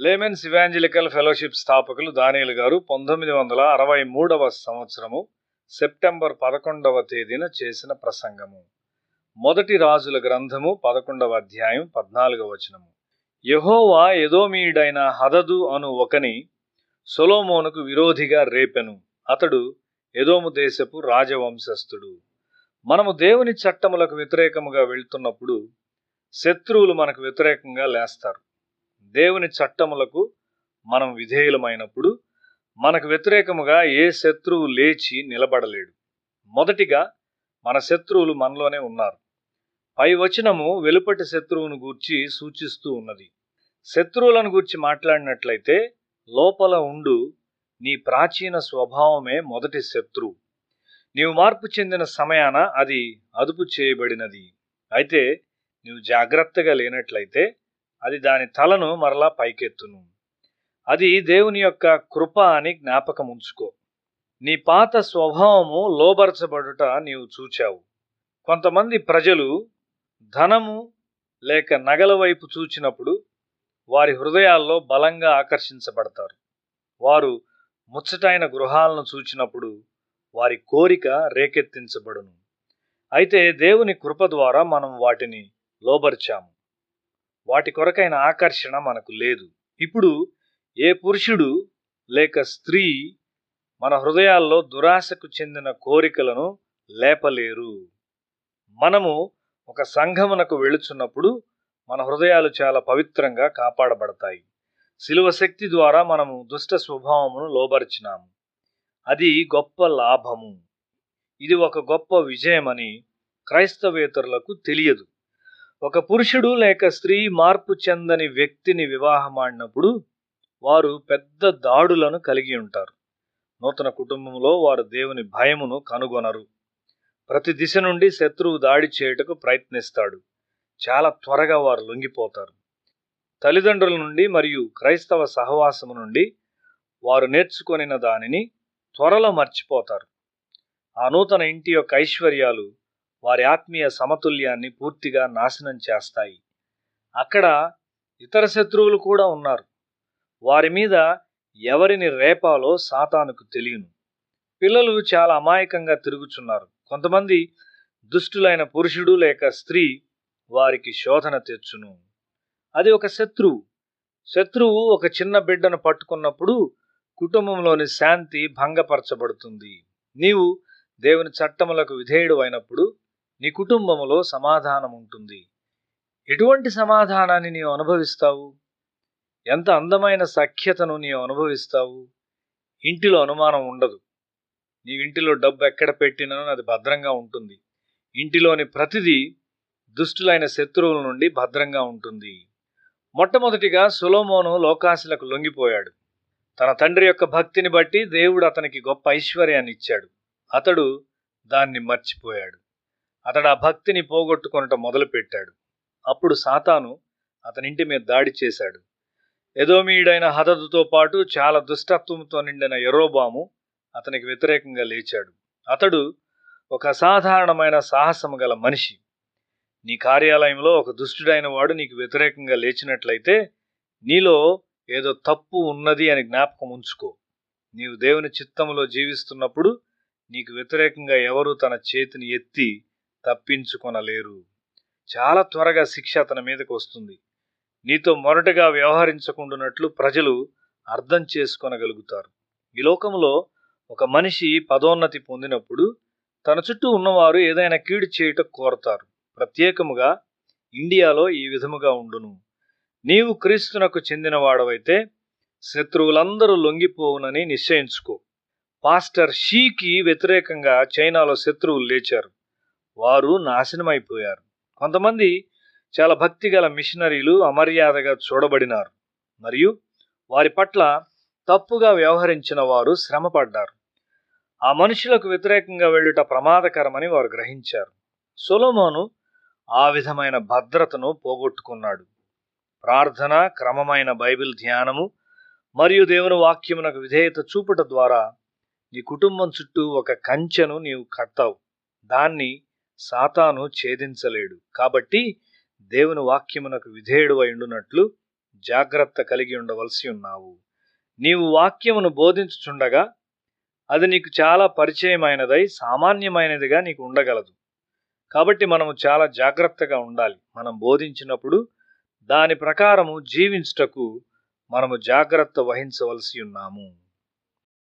Laymen's evangelical fellowship స్థాపకులు దానియేలు గారు 1963వ సంవత్సరము సెప్టెంబర్ 11వ తేదీన చేసిన ప్రసంగము. మొదటి రాజుల గ్రంథము 11వ అధ్యాయం 14వ వచనము. యెహోవా ఎదోమీయుడైన హదదు అను ఒకని సొలొమోనుకు విరోధిగా రేపెను. అతడు ఎదోము దేశపు రాజవంశస్థుడు. మనము దేవుని చట్టములకు వ్యతిరేకముగా వెళ్తున్నప్పుడు శత్రువులు మనకు వ్యతిరేకంగా లేస్తారు. దేవుని చట్టములకు మనం విధేయులమైనప్పుడు మనకు వ్యతిరేకముగా ఏ శత్రువు లేచి నిలబడలేడు. మొదటిగా మన శత్రువులు మనలోనే ఉన్నారు. పై వచనము వెలుపటి శత్రువును గూర్చి సూచిస్తూ ఉన్నది. శత్రువులను గూర్చి మాట్లాడినట్లయితే లోపల ఉండు నీ ప్రాచీన స్వభావమే మొదటి శత్రువు. నీవు మార్పు చెందిన సమయాన అది అదుపు చేయబడినది. అయితే నీవు జాగ్రత్తగా లేనట్లయితే అది దాని తలను మరలా పైకెత్తును. అది దేవుని యొక్క కృప అని జ్ఞాపకం ఉంచుకో. నీ పాత స్వభావము లోబరచబడుట నీవు చూచావు. కొంతమంది ప్రజలు ధనము లేక నగల వైపు చూచినప్పుడు వారి హృదయాల్లో బలంగా ఆకర్షించబడతారు. వారు ముచ్చటైన గృహాలను చూచినప్పుడు వారి కోరిక రేకెత్తించబడును. అయితే దేవుని కృప ద్వారా మనం వాటిని లోబర్చాము. వాటి కొరకైన ఆకర్షణ మనకు లేదు. ఇప్పుడు ఏ పురుషుడు లేక స్త్రీ మన హృదయాల్లో దురాశకు చెందిన కోరికలను లేపలేరు. మనము ఒక సంఘమునకు వెళుచున్నప్పుడు మన హృదయాలు చాలా పవిత్రంగా కాపాడబడతాయి. శిలువ శక్తి ద్వారా మనము దుష్ట స్వభావమును లోబరిచినాము. అది గొప్ప లాభము. ఇది ఒక గొప్ప విజయమని క్రైస్తవేతరులకు తెలియదు. ఒక పురుషుడు లేక స్త్రీ మార్పు చెందని వ్యక్తిని వివాహమాడినప్పుడు వారు పెద్ద దాడులను కలిగి ఉంటారు. నూతన కుటుంబంలో వారు దేవుని భయమును కనుగొనరు. ప్రతి దిశ నుండి శత్రువు దాడి చేయుటకు ప్రయత్నిస్తాడు. చాలా త్వరగా వారు లొంగిపోతారు. తల్లిదండ్రుల నుండి మరియు క్రైస్తవ సహవాసము నుండి వారు నేర్చుకొనిన దానిని త్వరలో మర్చిపోతారు. ఆ నూతన ఇంటి యొక్క ఐశ్వర్యాలు వారి ఆత్మీయ సమతుల్యాన్ని పూర్తిగా నాశనం చేస్తాయి. అక్కడ ఇతర శత్రువులు కూడా ఉన్నారు. వారి మీద ఎవరిని రేపాలో సాతానుకు తెలియను. పిల్లలు చాలా అమాయకంగా తిరుగుచున్నారు. కొంతమంది దుష్టులైన పురుషుడు లేక స్త్రీ వారికి శోధన తెచ్చును. అది ఒక శత్రువు. శత్రువు ఒక చిన్న బిడ్డను పట్టుకున్నప్పుడు కుటుంబంలోని శాంతి భంగపరచబడుతుంది. నీవు దేవుని చట్టములకు విధేయుడు అయినప్పుడు నీ కుటుంబములో సమాధానం ఉంటుంది. ఎటువంటి సమాధానాన్ని నీవు అనుభవిస్తావు? ఎంత అందమైన సఖ్యతను నీవు అనుభవిస్తావు? ఇంటిలో అనుమానం ఉండదు. నీవింటిలో డబ్బు ఎక్కడ పెట్టినా అది భద్రంగా ఉంటుంది. ఇంటిలోని ప్రతిదీ దుష్టులైన శత్రువుల నుండి భద్రంగా ఉంటుంది. మొట్టమొదటిగా సొలొమోను లోకాశలకు లొంగిపోయాడు. తన తండ్రి యొక్క భక్తిని బట్టి దేవుడు అతనికి గొప్ప ఐశ్వర్యాన్ని ఇచ్చాడు. అతడు దాన్ని మర్చిపోయాడు. అతడు ఆ భక్తిని పోగొట్టుకొనటం మొదలుపెట్టాడు. అప్పుడు సాతాను అతనింటి మీద దాడి చేశాడు. ఎదోమీయుడైన హదదుతో పాటు చాలా దుష్టత్వంతో నిండిన యెరోబాము అతనికి వ్యతిరేకంగా లేచాడు. అతడు ఒక అసాధారణమైన సాహసము గల మనిషి. నీ కార్యాలయంలో ఒక దుష్టుడైన వాడు నీకు వ్యతిరేకంగా లేచినట్లయితే నీలో ఏదో తప్పు ఉన్నది అని జ్ఞాపకం ఉంచుకో. నీవు దేవుని చిత్తములో జీవిస్తున్నప్పుడు నీకు వ్యతిరేకంగా ఎవరు తన చేతిని ఎత్తి తప్పించుకొనలేరు. చాలా త్వరగా శిక్ష అతని మీదకు వస్తుంది. నీతో మొరటగా వ్యవహరించకుండానట్లు ప్రజలు అర్థం చేసుకొనగలుగుతారు. ఈ లోకంలో ఒక మనిషి పదోన్నతి పొందినప్పుడు తన చుట్టూ ఉన్నవారు ఏదైనా కీడు చేయుటకు కోరతారు. ప్రత్యేకముగా ఇండియాలో ఈ విధముగా ఉండును. నీవు క్రీస్తునకు చెందినవాడవైతే శత్రువులందరూ లొంగిపోవునని నిశ్చయించుకో. పాస్టర్ షీకి వ్యతిరేకంగా చైనాలో శత్రువులు లేచారు. వారు నాశనమైపోయారు. కొంతమంది చాలా భక్తిగల మిషనరీలు అమర్యాదగా చూడబడినారు మరియు వారి పట్ల తప్పుగా వ్యవహరించిన వారు శ్రమపడ్డారు. ఆ మనుషులకు వ్యతిరేకంగా వెళ్ళుట ప్రమాదకరమని వారు గ్రహించారు. సొలొమోను ఆ విధమైన భద్రతను పోగొట్టుకున్నాడు. ప్రార్థన, క్రమమైన బైబిల్ ధ్యానము మరియు దేవుని వాక్యమునకు విధేయత చూపుట ద్వారా నీ కుటుంబం చుట్టూ ఒక కంచెను నీవు కట్టావు. దాన్ని సాతాను ఛేదించలేడు. కాబట్టి దేవుని వాక్యమునకు విధేయుడు అయిండునట్లు జాగ్రత్త కలిగి ఉండవలసి ఉన్నావు. నీవు వాక్యమును బోధించుచుండగా అది నీకు చాలా పరిచయమైనదై సామాన్యమైనదిగా నీకు ఉండగలదు. కాబట్టి మనము చాలా జాగ్రత్తగా ఉండాలి. మనం బోధించినప్పుడు దాని ప్రకారము జీవించుటకు మనము జాగ్రత్త వహించవలసి ఉన్నాము.